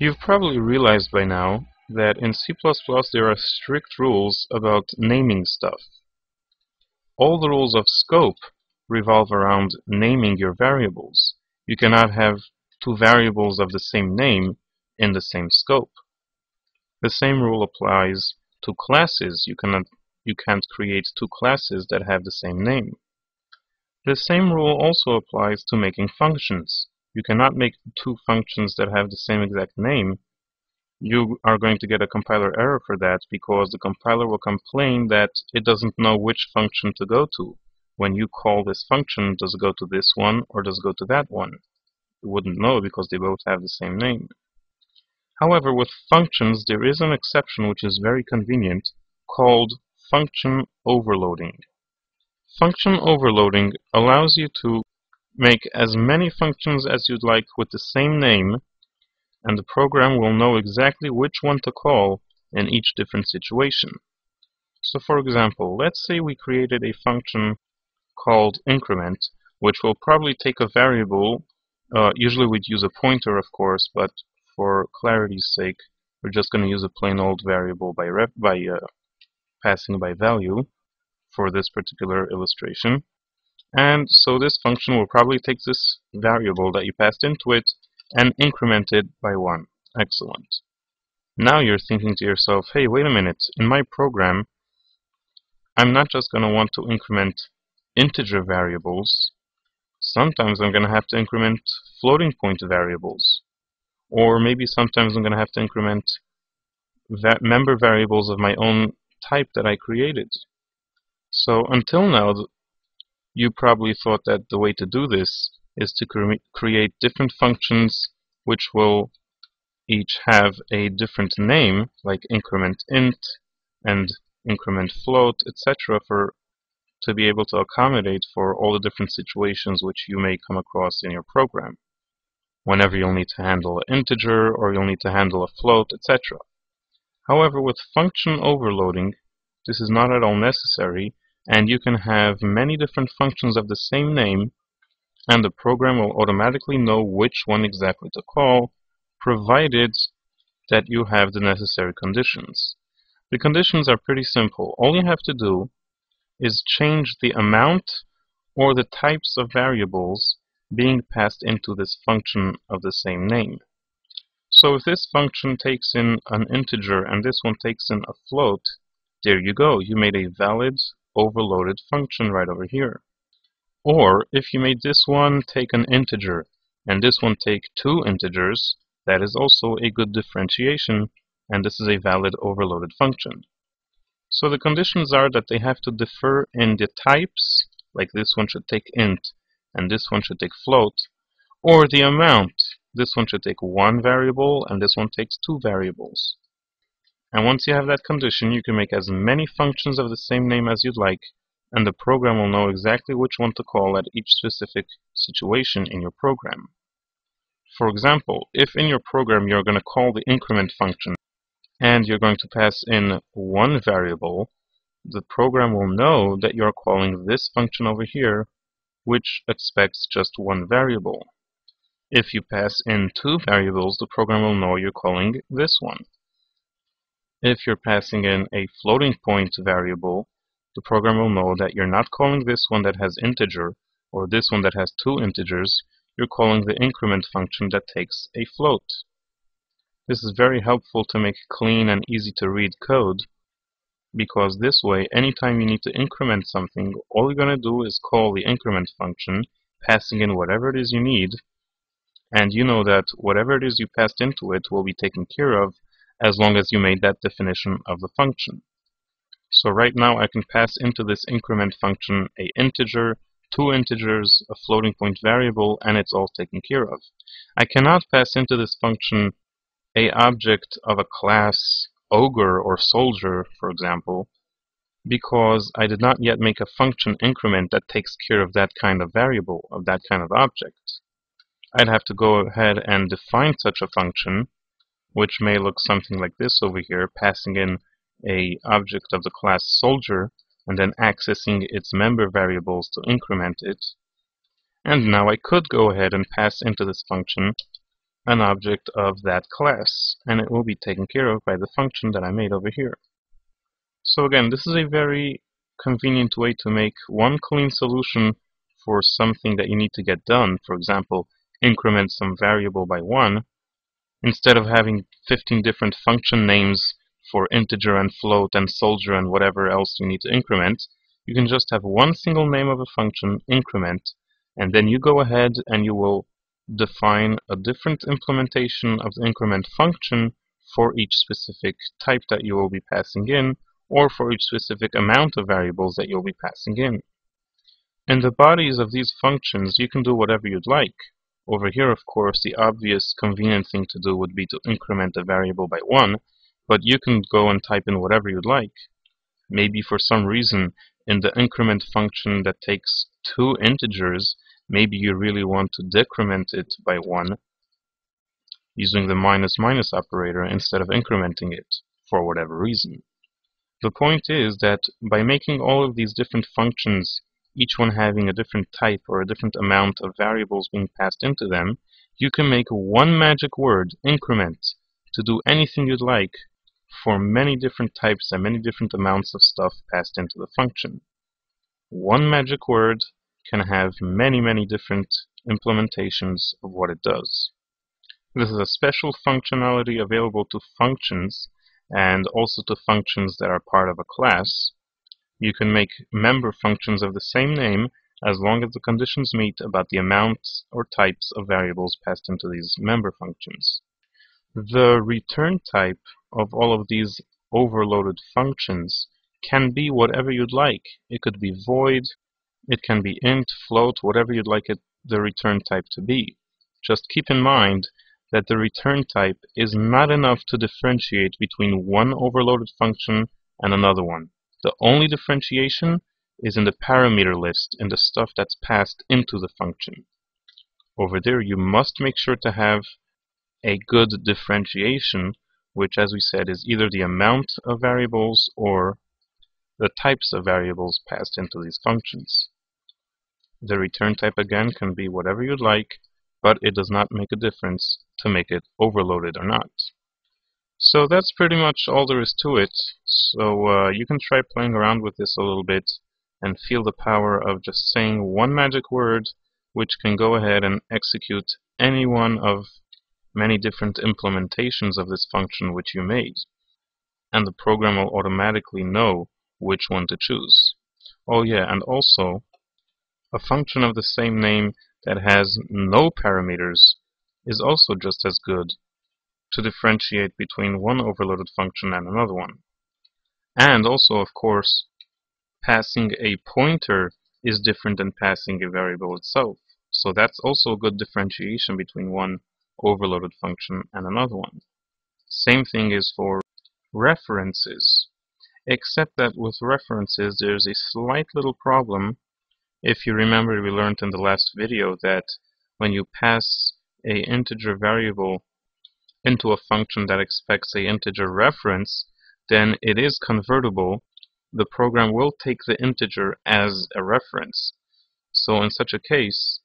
You've probably realized by now that in C++ there are strict rules about naming stuff. All the rules of scope revolve around naming your variables. You cannot have two variables of the same name in the same scope. The same rule applies to classes. You can't create two classes that have the same name. The same rule also applies to making functions. You cannot make two functions that have the same exact name. You are going to get a compiler error for that because the compiler will complain that it doesn't know which function to go to. When you call this function, does it go to this one or does it go to that one? You wouldn't know because they both have the same name. However, with functions, there is an exception which is very convenient called function overloading. Function overloading allows you to make as many functions as you'd like with the same name, and the program will know exactly which one to call in each different situation. So for example, let's say we created a function called increment, which will probably take a variable. Usually we'd use a pointer, of course, but for clarity's sake, we're just going to use a plain old variable by passing by value for this particular illustration. And so this function will probably take this variable that you passed into it and increment it by 1. Excellent. Now you're thinking to yourself, hey, wait a minute. In my program, I'm not just going to want to increment integer variables. Sometimes I'm going to have to increment floating point variables. Or maybe sometimes I'm going to have to increment member variables of my own type that I created. So until now, you probably thought that the way to do this is to create different functions which will each have a different name, like increment int and increment float, etc., to be able to accommodate for all the different situations which you may come across in your program. Whenever you'll need to handle an integer or you'll need to handle a float, etc. However, with function overloading, this is not at all necessary, and you can have many different functions of the same name, and the program will automatically know which one exactly to call, provided that you have the necessary conditions. The conditions are pretty simple. All you have to do is change the amount or the types of variables being passed into this function of the same name. So if this function takes in an integer and this one takes in a float, there you go. You made a valid overloaded function right over here. Or if you made this one take an integer and this one take two integers, that is also a good differentiation, and this is a valid overloaded function. So the conditions are that they have to differ in the types, like this one should take int and this one should take float, or the amount. This one should take one variable and this one takes two variables. And once you have that condition, you can make as many functions of the same name as you'd like, and the program will know exactly which one to call at each specific situation in your program. For example, if in your program you're going to call the increment function and you're going to pass in one variable, the program will know that you're calling this function over here, which expects just one variable. If you pass in two variables, the program will know you're calling this one. If you're passing in a floating point variable, the program will know that you're not calling this one that has integer or this one that has two integers. You're calling the increment function that takes a float. This is very helpful to make clean and easy to read code, because this way, anytime you need to increment something, all you're going to do is call the increment function, passing in whatever it is you need, and you know that whatever it is you passed into it will be taken care of as long as you made that definition of the function. So right now I can pass into this increment function an integer, two integers, a floating point variable, and it's all taken care of. I cannot pass into this function an object of a class ogre or soldier, for example, because I did not yet make a function increment that takes care of that kind of variable, of that kind of object. I'd have to go ahead and define such a function, which may look something like this over here, passing in an object of the class soldier and then accessing its member variables to increment it. And now I could go ahead and pass into this function an object of that class, and it will be taken care of by the function that I made over here. So again, this is a very convenient way to make one clean solution for something that you need to get done. For example, increment some variable by 1, instead of having 15 different function names for integer and float and soldier and whatever else you need to increment. You can just have one single name of a function, increment, and then you go ahead and you will define a different implementation of the increment function for each specific type that you will be passing in, or for each specific amount of variables that you'll be passing in. In the bodies of these functions, you can do whatever you'd like. Over here, of course, the obvious convenient thing to do would be to increment a variable by 1, but you can go and type in whatever you'd like. Maybe for some reason, in the increment function that takes 2 integers, maybe you really want to decrement it by 1 using the minus minus operator instead of incrementing it for whatever reason. The point is that by making all of these different functions, each one having a different type or a different amount of variables being passed into them, you can make one magic word, increment, to do anything you'd like for many different types and many different amounts of stuff passed into the function. One magic word can have many different implementations of what it does. This is a special functionality available to functions and also to functions that are part of a class. You can make member functions of the same name as long as the conditions meet about the amount or types of variables passed into these member functions. The return type of all of these overloaded functions can be whatever you'd like. It could be void, it can be int, float, whatever you'd like the return type to be. Just keep in mind that the return type is not enough to differentiate between one overloaded function and another one. The only differentiation is in the parameter list, in the stuff that's passed into the function. Over there, you must make sure to have a good differentiation, which, as we said, is either the amount of variables or the types of variables passed into these functions. The return type, again, can be whatever you'd like, but it does not make a difference to make it overloaded or not. So that's pretty much all there is to it. So you can try playing around with this a little bit and feel the power of just saying one magic word which can go ahead and execute any one of many different implementations of this function which you made. And the program will automatically know which one to choose. Oh yeah, and also, a function of the same name that has no parameters is also just as good to differentiate between one overloaded function and another one. And also, of course, passing a pointer is different than passing a variable itself. So that's also a good differentiation between one overloaded function and another one. Same thing is for references, except that with references there's a slight little problem. If you remember, we learned in the last video that when you pass an integer variable into a function that expects an integer reference, then it is convertible. The program will take the integer as a reference. So in such a case,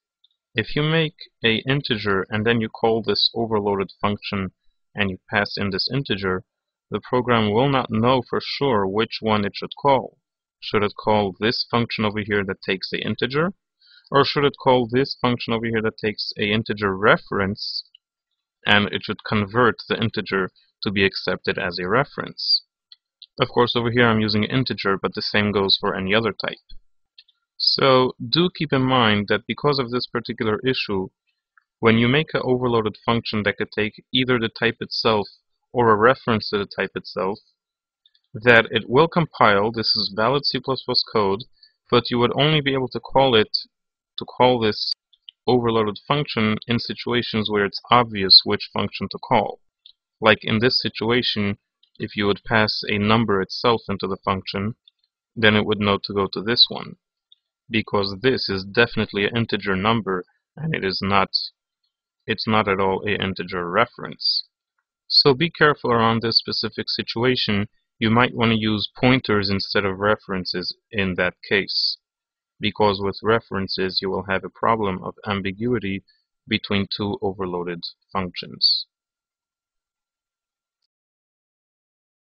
if you make an integer and then you call this overloaded function and you pass in this integer, the program will not know for sure which one it should call. Should it call this function over here that takes the integer? Or should it call this function over here that takes an integer reference and it should convert the integer to be accepted as a reference? Of course, over here I'm using integer, but the same goes for any other type. So do keep in mind that because of this particular issue, when you make an overloaded function that could take either the type itself or a reference to the type itself, that it will compile. This is valid C++ code, but you would only be able to call this overloaded function in situations where it's obvious which function to call. Like in this situation, if you would pass a number itself into the function, then it would know to go to this one, because this is definitely an integer number and it's not at all an integer reference. So be careful around this specific situation. You might want to use pointers instead of references in that case, because with references you will have a problem of ambiguity between two overloaded functions.